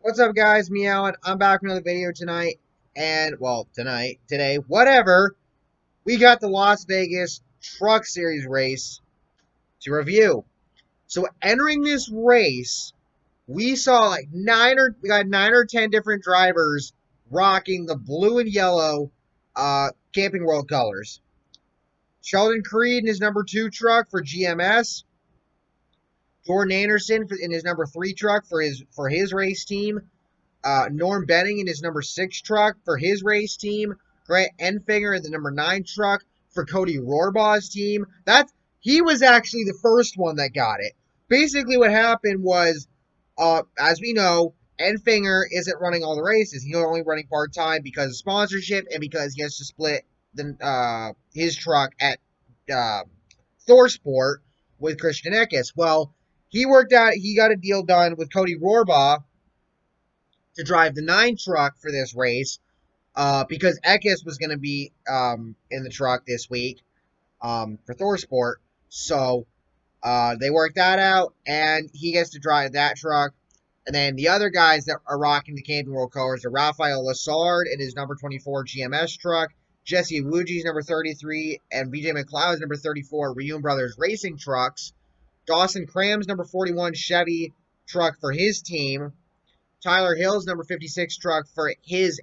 What's up, guys? Me, Alan. I'm back with another video tonight. And, well, today, whatever. We got the Las Vegas Truck Series race to review. So, entering this race, we saw we got 9 or 10 different drivers rocking the blue and yellow Camping World colors. Sheldon Creed in his number 2 truck for GMS. Jordan Anderson in his number 3 truck for his race team. Norm Benning in his number 6 truck for his race team. Grant Enfinger in the number 9 truck for Codie Rohrbaugh's team. He was actually the first one that got it. Basically, what happened was, as we know, Enfinger isn't running all the races. He's only running part-time because of sponsorship and because he has to split his truck at ThorSport with Christian Eckes. Well, he got a deal done with Codie Rohrbaugh to drive the 9 truck for this race because Eckes was going to be in the truck this week for ThorSport. So they worked that out, and he gets to drive that truck. And then the other guys that are rocking the Camping World colors are Raphael Lessard in his number 24 GMS truck, Jesse Iwuji's number 33, and BJ McLeod's number 34 Reun Brothers Racing trucks. Dawson Cram's number 41 Chevy truck for his team. Tyler Hill's number 56 truck for his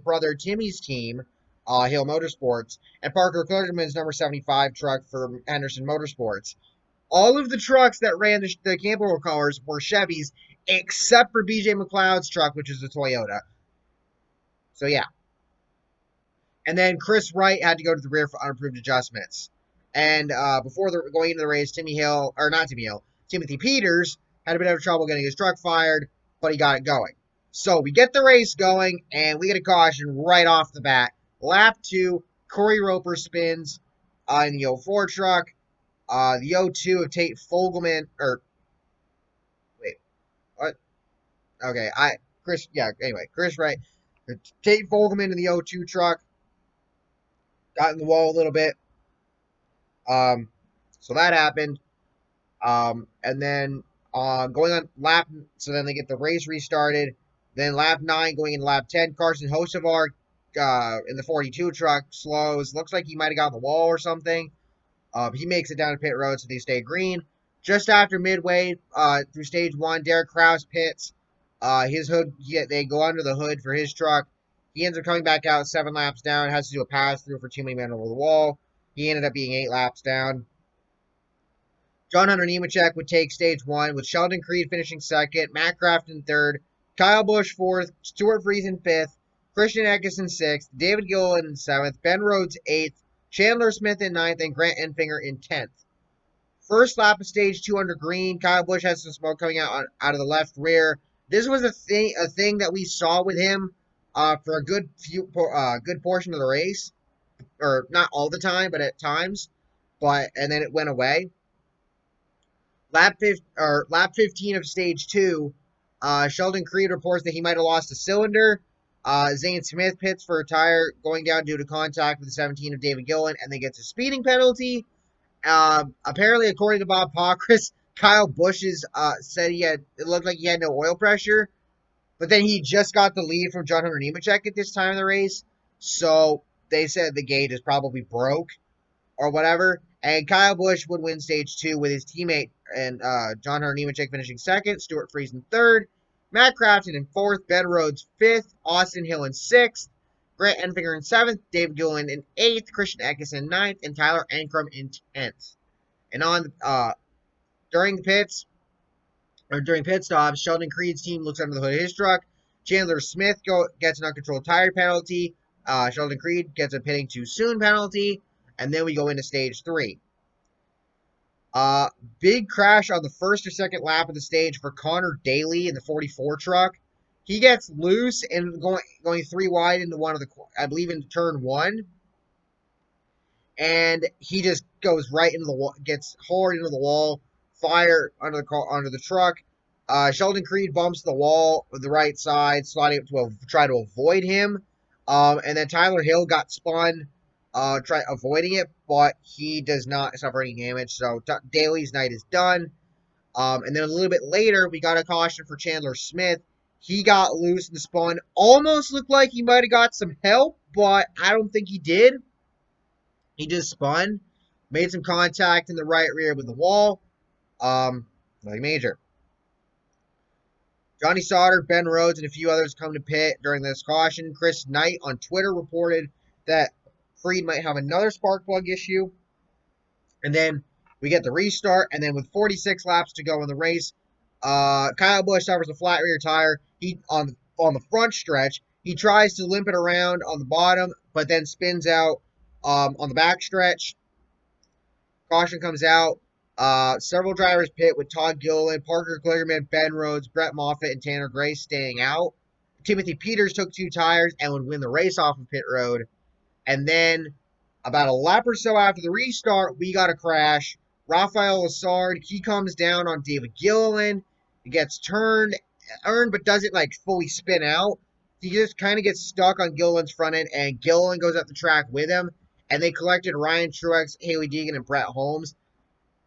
brother Timmy's team, Hill Motorsports, and Parker Kligerman's number 75 truck for Henderson Motorsports. All of the trucks that ran the Camping World colors were Chevys, except for BJ McLeod's truck, which is a Toyota. So, yeah. And then Chris Wright had to go to the rear for unapproved adjustments. And before going into the race, Timothy Peters had a bit of trouble getting his truck fired, but he got it going. So we get the race going, and we get a caution right off the bat. Lap 2, Corey Roper spins in the 04 truck. The 02 of Tate Fogelman, wait, what? Okay, Chris Wright. Tate Fogelman in the 02 truck got in the wall a little bit. So that happened. And then going on so then they get the race restarted. Then lap 9 going into lap 10, Carson Hocevar in the 42 truck slows. Looks like he might have got on the wall or something. He makes it down to pit road, so they stay green. Just after midway through stage 1, Derek Kraus pits. His hood, they go under the hood for his truck. He ends up coming back out 7 laps down. Has to do a pass-through for too many men over the wall. He ended up being 8 laps down. Hunter Nemechek would take stage 1, with Sheldon Creed finishing 2nd, Matt Craft in 3rd, Kyle Busch 4th, Stuart Friese in 5th, Christian Eckes in 6th, David Gilliland in 7th, Ben Rhodes 8th, Chandler Smith in 9th, and Grant Enfinger in 10th. First lap of stage 2 under green, Kyle Busch has some smoke coming out of the left rear. This was a thing that we saw with him for a good portion of the race, or not all the time, but at times. And then it went away. Lap 15 of stage 2, Sheldon Creed reports that he might have lost a cylinder. Zane Smith pits for a tire going down due to contact with the 17 of David Gilliland, and then gets a speeding penalty. Apparently, according to Bob Pockrass, Kyle Busch said it looked like he had no oil pressure, but then he just got the lead from Hunter Nemechek at this time of the race, so they said the gauge is probably broke or whatever. And Kyle Busch would win stage 2 with his teammate and Hunter Nemechek finishing 2nd, Stuart Friese in 3rd, Matt Crafton in 4th, Ben Rhodes 5th, Austin Hill in 6th, Grant Enfinger in 7th, David Gilliland in 8th, Christian Eckes in 9th, and Tyler Ankrum in 10th. And during pit stops, Sheldon Creed's team looks under the hood of his truck. Chandler Smith gets an uncontrolled tire penalty. Sheldon Creed gets a pitting too soon penalty. And then we go into stage 3. Big crash on the first or second lap of the stage for Conor Daly in the 44 truck. He gets loose and going 3 wide into into turn 1. And he just goes right into the wall, gets hard into the wall, fire under the truck. Sheldon Creed bumps the wall with the right side, sliding up to try to avoid him. And then Tyler Hill got spun, avoiding it, but he does not suffer any damage. So Daly's night is done. And then a little bit later, we got a caution for Chandler Smith. He got loose and spun. Almost looked like he might have got some help, but I don't think he did. He just spun, made some contact in the right rear with the wall. Nothing major. Johnny Sauter, Ben Rhodes, and a few others come to pit during this caution. Chris Knight on Twitter reported that Creed might have another spark plug issue. And then we get the restart, and then with 46 laps to go in the race, Kyle Busch suffers a flat rear tire. He on the front stretch. He tries to limp it around on the bottom, but then spins out on the back stretch. Caution comes out. Several drivers pit with Todd Gilliland, Parker Kligerman, Ben Rhodes, Brett Moffitt, and Tanner Grace staying out. Timothy Peters took 2 tires and would win the race off of pit road. And then about a lap or so after the restart, we got a crash. Raphael Lessard, he comes down on David Gilliland. He gets earned, but doesn't like fully spin out. He just kind of gets stuck on Gilliland's front end, and Gilliland goes up the track with him. And they collected Ryan Truex, Hailie Deegan, and Brett Holmes.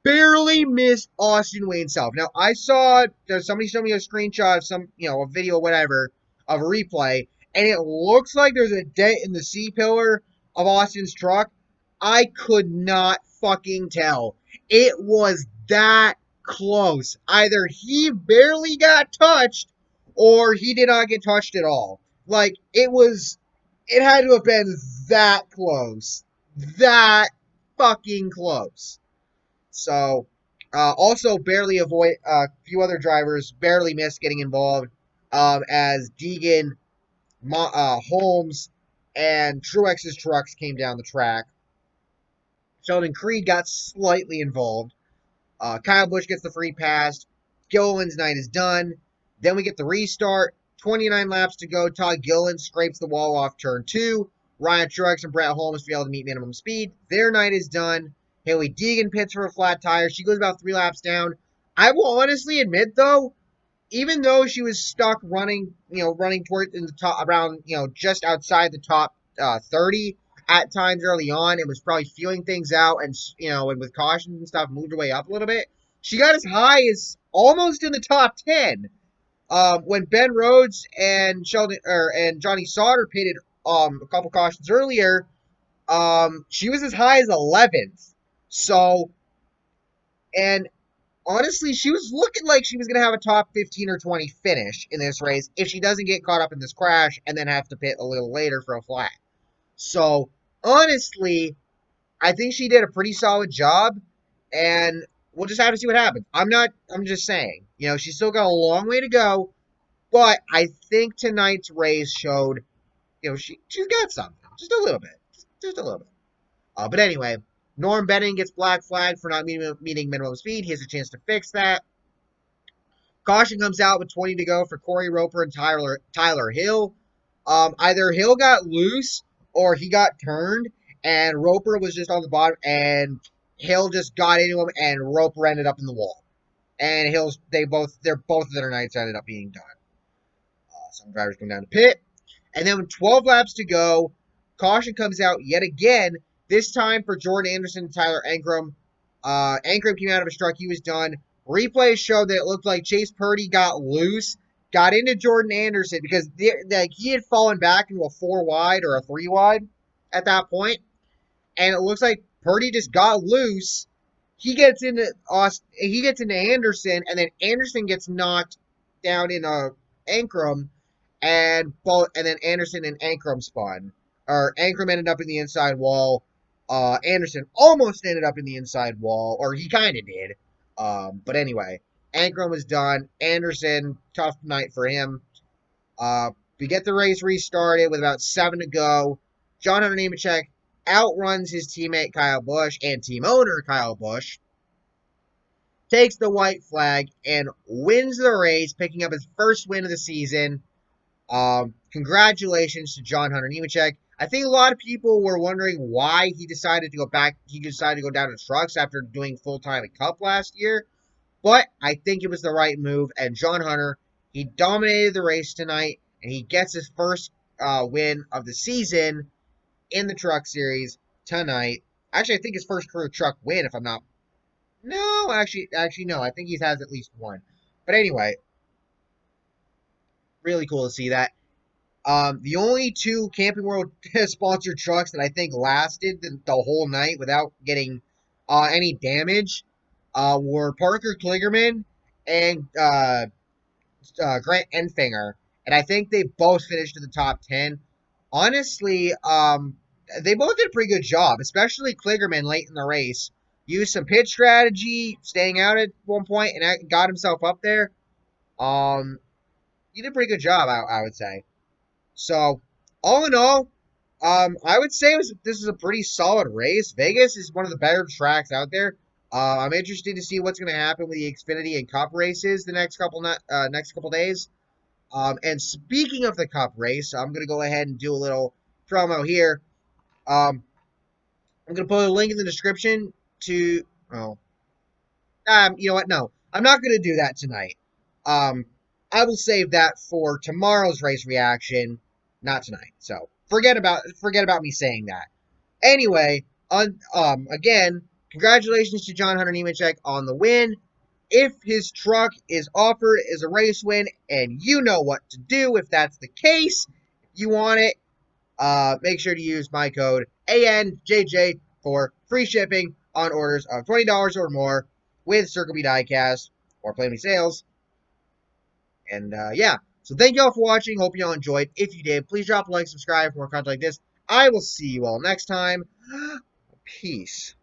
Barely missed Austin Wayne Self. Now, I saw, somebody showed me a screenshot of some, a video, whatever, of a replay, and it looks like there's a dent in the C-pillar of Austin's truck. I could not fucking tell. It was that close. Either he barely got touched, or he did not get touched at all. Like, it had to have been that close. That fucking close. So, also barely avoid, a few other drivers barely missed getting involved, as Deegan, Holmes, and Truex's trucks came down the track. Sheldon Creed got slightly involved. Kyle Busch gets the free pass. Gilliland's night is done. Then we get the restart. 29 laps to go. Todd Gilliland scrapes the wall off turn 2. Ryan Truex and Brett Holmes fail to meet minimum speed. Their night is done. Hailie Deegan pits for a flat tire. She goes about 3 laps down. I will honestly admit, though, even though she was stuck running towards in the top around, just outside the top 30 at times early on, and was probably feeling things out, and and with caution and stuff, moved her way up a little bit. She got as high as almost in the top 10 when Ben Rhodes and Johnny Sauter pitted a couple cautions earlier. She was as high as 11th. So, and honestly, she was looking like she was going to have a top 15 or 20 finish in this race if she doesn't get caught up in this crash and then have to pit a little later for a flat. So, honestly, I think she did a pretty solid job, and we'll just have to see what happens. I'm just saying, she's still got a long way to go, but I think tonight's race showed, she's got something. Just a little bit. Just a little bit. But anyway, Norm Benning gets black flagged for not meeting minimum speed. He has a chance to fix that. Caution comes out with 20 to go for Corey Roper and Tyler Hill. Either Hill got loose or he got turned, and Roper was just on the bottom, and Hill just got into him, and Roper ended up in the wall. And both of their nights ended up being done. Some drivers come down to pit. And then with 12 laps to go, caution comes out yet again, this time for Jordan Anderson and Tyler Ankrum. Ankrum came out of his truck. He was done. Replays showed that it looked like Chase Purdy got loose, got into Jordan Anderson, because he had fallen back into a 4 wide or a 3 wide at that point. And it looks like Purdy just got loose. He gets into Anderson, and then Anderson gets knocked down in a Ankrum, and then Anderson and Ankrum spun. Or Ankrum ended up in the inside wall. Anderson almost ended up in the inside wall, or he kind of did. But anyway, Ankrum was done. Anderson, tough night for him. We get the race restarted with about 7 to go. John Hunter Nemechek outruns his teammate Kyle Busch and team owner Kyle Busch, takes the white flag, and wins the race, picking up his first win of the season. Congratulations to John Hunter Nemechek. I think a lot of people were wondering why he decided to go back. He decided to go down to trucks after doing full-time at Cup last year. But I think it was the right move. And John Hunter, he dominated the race tonight, and he gets his first win of the season in the Truck Series tonight. Actually, I think his first career truck win, if I'm not... No. I think he has at least one. But anyway, really cool to see that. The only two Camping World sponsored trucks that I think lasted the whole night without getting any damage were Parker Kligerman and Grant Enfinger, and I think they both finished in the top 10. Honestly, they both did a pretty good job, especially Kligerman late in the race. Used some pitch strategy, staying out at one point, and got himself up there. Um, he did a pretty good job, I would say. So, all in all, I would say this is a pretty solid race. Vegas is one of the better tracks out there. I'm interested to see what's going to happen with the Xfinity and Cup races the next couple days. And speaking of the Cup race, I'm going to go ahead and do a little promo here. I'm going to put a link in the description to. Oh, you know what? No, I'm not going to do that tonight. Um, I will save that for tomorrow's race reaction, not tonight. So forget about me saying that. Anyway, again, congratulations to John Hunter Nemechek on the win. If his truck is offered as a race win, and you know what to do if that's the case, if you want it, make sure to use my code ANJJ for free shipping on orders of $20 or more with Circle B Diecast or Play Me Sales. And yeah, so thank you all for watching. Hope you all enjoyed. If you did, please drop a like, subscribe for more content like this. I will see you all next time. Peace.